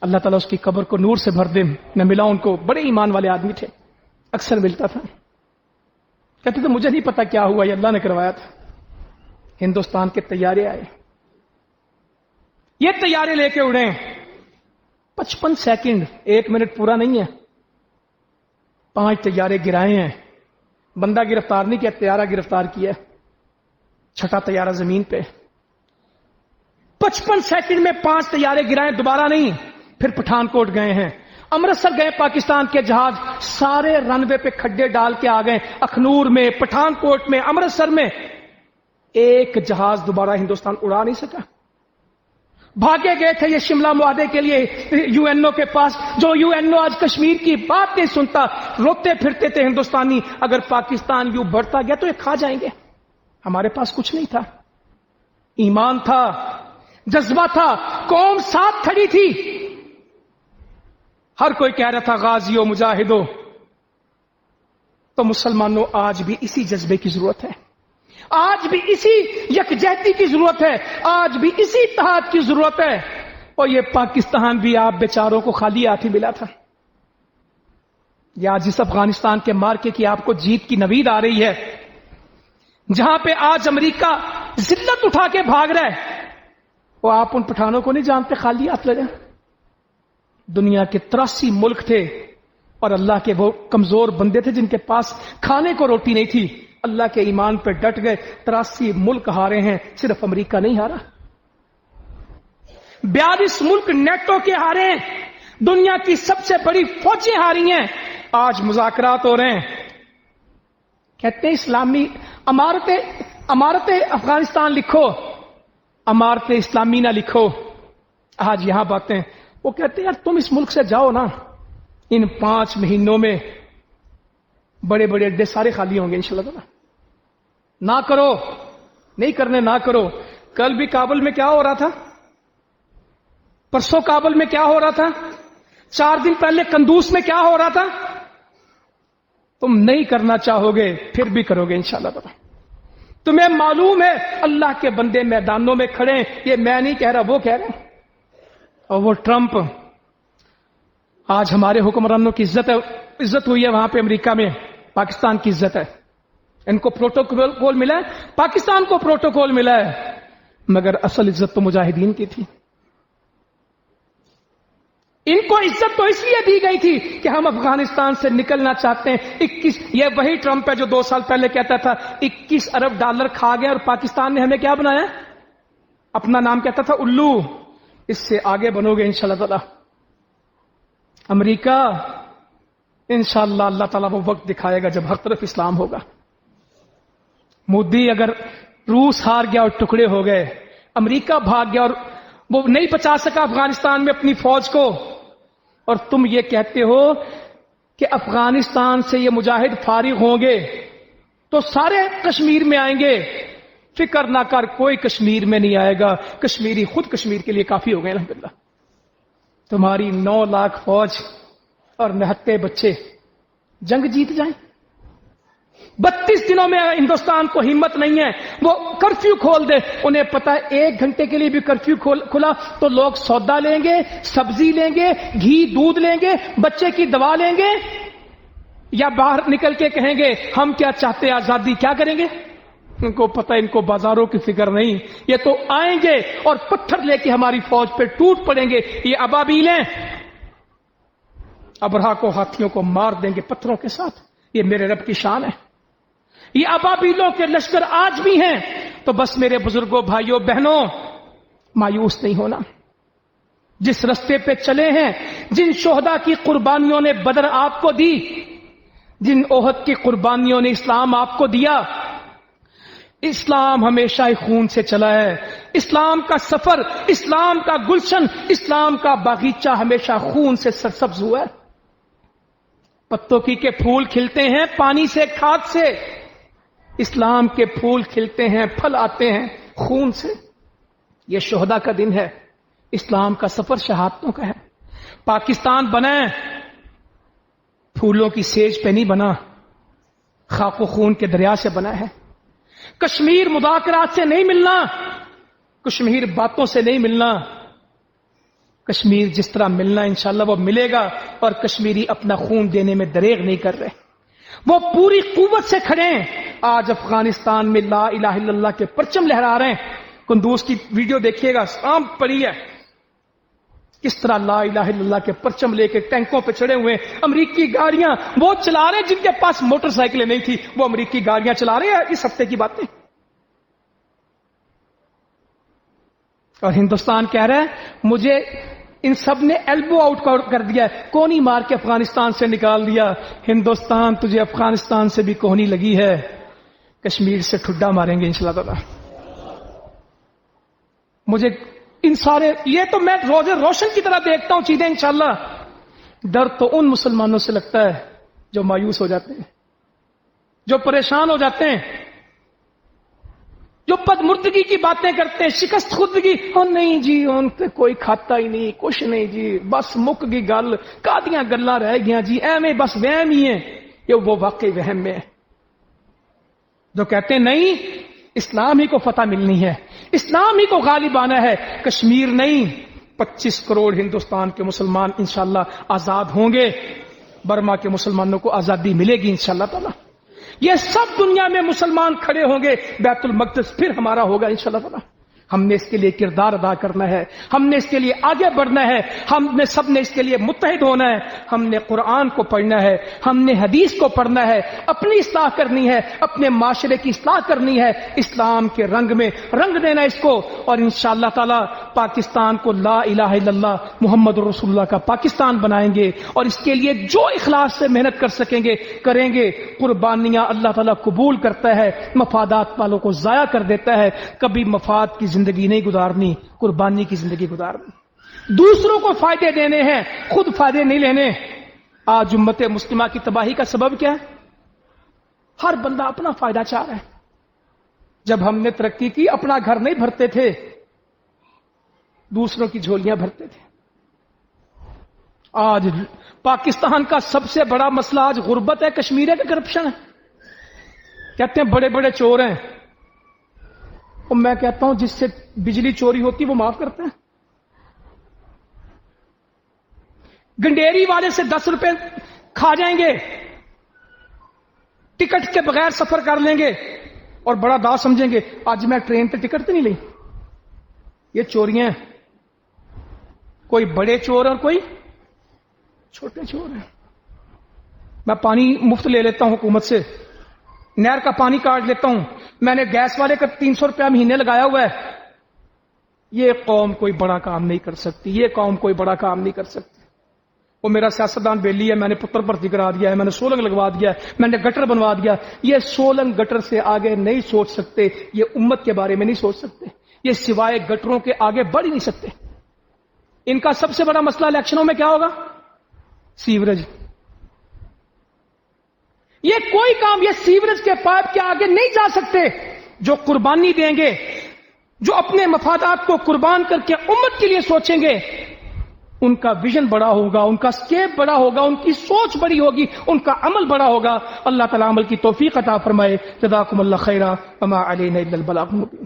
اللہ تعالیٰ اس کی قبر کو نور سے بھر دے. میں ملا ان کو، بڑے ایمان والے آدمی تھے، اکثر ملتا تھا. کہتے تو مجھے نہیں پتا کیا ہوا، یہ اللہ نے کروایا تھا. ہندوستان کے طیارے آئے، یہ طیارے لے کے اڑے 55 سیکنڈ، 1 منٹ پورا نہیں ہے. 5 طیارے گرائے ہیں، بندہ گرفتار نہیں کیا، طیارہ گرفتار کیا. 6واں طیارہ زمین پہ. 55 سیکنڈ میں 5 طیارے گرائے، دوبارہ نہیں. پھر پٹھان کوٹ گئے ہیں، امرتسر گئے، پاکستان کے جہاز سارے رن وے پہ کھڈے ڈال کے آ گئے. اخنور میں، پٹھان کوٹ میں، امرتسر میں ایک جہاز دوبارہ ہندوستان اڑا نہیں سکا. بھاگے گئے تھے یہ شملہ معاہدے کے لیے UNO کے پاس. جو UNO آج کشمیر کی بات نہیں سنتا، روتے پھرتے تھے ہندوستانی. اگر پاکستان یوں بڑھتا گیا تو یہ کھا جائیں گے. ہمارے پاس کچھ نہیں تھا، ایمان تھا، جذبہ تھا، قوم ساتھ کھڑی تھی. ہر کوئی کہہ رہا تھا غازیوں مجاہدوں. تو مسلمانوں آج بھی اسی جذبے کی ضرورت ہے، آج بھی اسی یکجہتی کی ضرورت ہے، آج بھی اسی اتحاد کی ضرورت ہے. اور یہ پاکستان بھی آپ بیچاروں کو خالی ہاتھ ہی ملا تھا. یہ آج اس افغانستان کے مارکے کی آپ کو جیت کی نوید آ رہی ہے، جہاں پہ آج امریکہ ذلت اٹھا کے بھاگ رہا ہے. وہ آپ ان پٹھانوں کو نہیں جانتے خالی ہاتھ لگے. دنیا کے 83 ملک تھے اور اللہ کے وہ کمزور بندے تھے جن کے پاس کھانے کو روٹی نہیں تھی. اللہ کے ایمان پہ ڈٹ گئے. 83 ملک ہارے ہیں، صرف امریکہ نہیں ہارا. 42 ملک نیٹو کے ہارے ہیں، دنیا کی سب سے بڑی فوجیں ہاری ہیں. آج مذاکرات ہو رہے ہیں، کہتے ہیں اسلامی عمارت افغانستان لکھو، عمارت اسلامی نہ لکھو. آج یہاں باتیں، وہ کہتے ہیں یار تم اس ملک سے جاؤ نا، ان 5 مہینوں میں بڑے بڑے اڈے سارے خالی ہوں گے انشاءاللہ تعالی. نہ کرو، نہیں کرنے، نہ کرو. کل بھی کابل میں کیا ہو رہا تھا، پرسوں کابل میں کیا ہو رہا تھا، 4 دن پہلے قندوز میں کیا ہو رہا تھا. تم نہیں کرنا چاہو گے پھر بھی کرو گے انشاءاللہ تعالی. تمہیں معلوم ہے اللہ کے بندے میدانوں میں کھڑے ہیں. یہ میں نہیں کہہ رہا، وہ کہہ رہے ہیں. اور وہ ٹرمپ، آج ہمارے حکمرانوں کی عزت ہوئی ہے وہاں پہ امریکہ میں، پاکستان کی عزت ہے. ان کو پروٹوکول ملا ہے، پاکستان کو پروٹوکول ملا ہے، مگر اصل عزت تو مجاہدین کی تھی. इनको इज्जत तो इसलिए दी गई थी कि हम अफगानिस्तान से निकलना चाहते हैं। 21, ये वही ट्रंप है जो 2 साल पहले कहता था 21 अरब डॉलर खा गया और पाकिस्तान ने हमें क्या बनाया, अपना नाम कहता था उल्लू। इससे आगे बनोगे इंशाअल्लाह ताला। अमेरिका इंशाअल्लाह अल्लाह ताला वो वक्त दिखाएगा जब हर तरफ इस्लाम होगा। मोदी, अगर रूस हार गया और टुकड़े हो गए, अमेरिका भाग गया और वो नहीं बचा सका अफगानिस्तान में अपनी फौज को, और तुम ये कहते हो कि अफगानिस्तान से ये मुजाहिद फारिग होंगे तो सारे कश्मीर में आएंगे, फिक्र ना कर, कोई कश्मीर में नहीं आएगा, कश्मीरी खुद कश्मीर के लिए काफी हो गए अल्हम्दुलिल्लाह। तुम्हारी 9 लाख फौज और 69 बच्चे जंग जीत जाएं। 32 दिनों में हिंदुस्तान को हिम्मत नहीं है, वो कर्फ्यू खोल दे। उन्हें पता है 1 घंटे के लिए भी कर्फ्यू खुला तो लोग सौदा लेंगे, सब्जी लेंगे, घी दूध लेंगे, बच्चे की दवा लेंगे, या बाहर निकल के कहेंगे हम क्या चाहते हैं आजादी, क्या करेंगे? उनको पता है इनको बाजारों की फिक्र नहीं, ये तो आएंगे और पत्थर लेके हमारी फौज पे टूट पड़ेंगे। ये अबाबीलें अबरहा को, हाथियों को मार देंगे पत्थरों के साथ। ये मेरे रब की शान है। ये अबाबीलों के लश्कर आज भी हैं। तो बस मेरे बुजुर्गों, भाइयों, बहनों, मायूस नहीं होना। जिस रास्ते पे चले हैं, जिन शोहदा की कुर्बानियों ने बदर आपको दी, जिन ओहद की कुर्बानियों ने इस्लाम आपको दिया, इस्लाम हमेशा ही खून से चला है। इस्लाम का सफर, इस्लाम का गुलशन, इस्लाम का बागीचा हमेशा खून से सरसब्ज हुआ है। पत्तों की के फूल खिलते हैं पानी से, खाद से, इस्लाम के फूल खिलते हैं, फल आते हैं खून से। यह शोहदा का दिन है। इस्लाम का सफर शहादतों का है। पाकिस्तान बना फूलों की सेज पे नहीं बना, खाको खून के दरिया से बना है। कश्मीर मुदाकरात से नहीं मिलना, कश्मीर बातों से नहीं मिलना। कश्मीर जिस तरह मिलना इंशाअल्लाह वो मिलेगा, और कश्मीरी अपना खून देने में दरेग नहीं कर रहे, वो पूरी कुव्वत से खड़े हैं। आज अफगानिस्तान में ला इलाहा इल्लल्लाह के परचम लहरा रहे हैं। कुंदूज की वीडियो देखिएगा, आम पड़ी है, किस तरह ला इलाहा इल्लल्लाह के परचम लेके टैंकों पे चढ़े हुए। अमरीकी गाड़ियां वो चला रहे जिनके पास मोटरसाइकिलें नहीं थी, वो अमरीकी गाड़ियां चला रहे हैं। इस हफ्ते की बातें। और हिंदुस्तान कह रहा है मुझे इन सब ने एल्बो आउट कर दिया, कोहनी मार के अफगानिस्तान से निकाल दिया। हिंदुस्तान, तुझे अफगानिस्तान से भी कोहनी लगी है, कश्मीर से ठुड्डा मारेंगे इंशाअल्लाह ताला। मुझे इन सारे, ये तो मैं रोजे रोशन की तरह देखता हूं चीजें इंशाअल्लाह। डर तो उन मुसलमानों से लगता है जो मायूस हो जाते हैं, जो परेशान हो जाते हैं, जो बदमुर्दगी की बातें करते हैं, शिकस्त खुदगी। ओ नहीं जी, उन पे कोई खाता ही नहीं, कुछ नहीं जी, बस मुक गई गल, कादियां गल्ला रह गया जी, एवें बस वहम ही है। ये वो वाकई वहम में है। जो कहते हैं नहीं, इस्लाम ही को फतह मिलनी है, इस्लाम ही को गालिब आना है, कश्मीर नहीं, 25 करोड़ हिंदुस्तान के मुसलमान इंशाअल्लाह आजाद होंगे। बर्मा के मुसलमानों को आजादी मिलेगी इंशाअल्लाह ताला। ये सब दुनिया में मुसलमान खड़े होंगे, बैतुल मक़दिस फिर हमारा होगा इंशाअल्लाह ताला। हमने इसके लिए किरदार अदा करना है, हमने इसके लिए आगे बढ़ना है, हमने सबने इसके लिए मुत्तहिद होना है। हमने कुरान को पढ़ना है, हमने हदीस को पढ़ना है, अपनी इस्लाह करनी है, अपने माशरे की इस्लाह करनी है, इस्लाम के रंग में रंग देना इसको। और इंशाअल्लाह ताला पाकिस्तान को ला इलाहा इल्लल्लाह मुहम्मद रसूलुल्लाह का पाकिस्तान बनाएंगे। और इसके लिए जो इखलास से मेहनत कर सकेंगे करेंगे। कुर्बानियां अल्लाह ताला कबूल करता है, मफादात वालों को जाया कर देता है। कभी मफाद की जिंदगी नहीं गुजारनी, कुर्बानी की जिंदगी गुजारनी। दूसरों को फायदे देने हैं, खुद फायदे नहीं लेने। आज उम्मत मुस्लिमा की तबाही का सबब क्या है? हर बंदा अपना फायदा चाह रहा है। जब हमने तरक्की की, अपना घर नहीं भरते थे, दूसरों की झोलियां भरते थे। आज पाकिस्तान का सबसे बड़ा मसला आज गुर्बत है, कश्मीर का करप्शन है। कहते हैं बड़े बड़े चोर हैं, और मैं कहता हूं जिससे बिजली चोरी होती वो माफ करते हैं। गंडेरी वाले से 10 रुपए खा जाएंगे, टिकट के बगैर सफर कर लेंगे और बड़ा दाव समझेंगे आज मैं ट्रेन पे टिकट तो नहीं ली। ये चोरियां हैं, कोई बड़े चोर और कोई چھوٹے چور ہیں. میں پانی مفت لے لیتا ہوں حکومت سے, نہر کا پانی کاٹ لیتا ہوں, میں نے گیس والے کا 300 روپیہ مہینے لگایا ہوا ہے. یہ قوم کوئی بڑا کام نہیں کر سکتی, یہ قوم کوئی بڑا کام نہیں کر سکتی. وہ میرا سیاستدان بیلی ہے, میں نے پتر بھرتی کرا دیا ہے, میں نے سولنگ لگوا دیا ہے, میں نے گٹر بنوا دیا. یہ سولنگ گٹر سے آگے نہیں سوچ سکتے, یہ امت کے بارے میں نہیں سوچ سکتے, یہ سوائے گٹروں کے آگے بڑھ ہی نہیں سکتے. ان کا سب سے بڑا مسئلہ الیکشنوں میں کیا ہوگا؟ سیوریج. یہ کوئی کام یہ سیوریج کے پائپ کے آگے نہیں جا سکتے. جو قربانی دیں گے, جو اپنے مفادات کو قربان کر کے امت کے لیے سوچیں گے, ان کا ویژن بڑا ہوگا, ان کا اسکیپ بڑا ہوگا, ان کی سوچ بڑی ہوگی, ان کا عمل بڑا ہوگا. اللہ تعالیٰ عمل کی توفیق عطا فرمائے. جزاکم اللہ خیرا وما علینا الا البلاغ المبین.